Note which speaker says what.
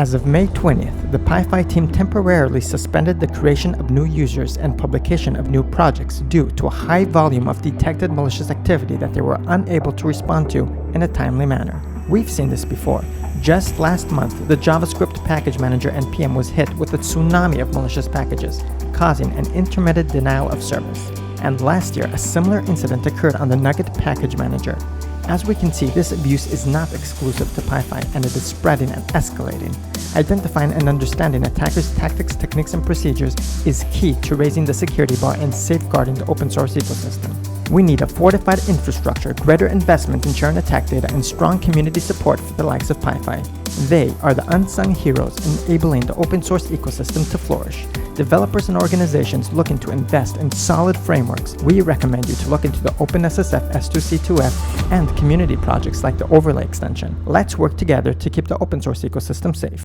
Speaker 1: As of May 20th, the Pypi team temporarily suspended the creation of new users and publication of new projects due to a high volume of detected malicious activity that they were unable to respond to in a timely manner. We've seen this before. Just last month, the JavaScript package manager NPM was hit with a tsunami of malicious packages, causing an intermittent denial of service. And last year, a similar incident occurred on the Nugget package manager. As we can see, this abuse is not exclusive to Pypi, and it is spreading and escalating. Identifying and understanding attackers' tactics, techniques, and procedures is key to raising the security bar and safeguarding the open source ecosystem. We need a fortified infrastructure, greater investment in sharing attack data, and strong community support for the likes of Pypi. They are the unsung heroes enabling the open source ecosystem to flourish. Developers and organizations looking to invest in solid frameworks, we recommend you to look into the OpenSSF S2C2F and community projects like the Overlay extension. Let's work together to keep the open source ecosystem safe.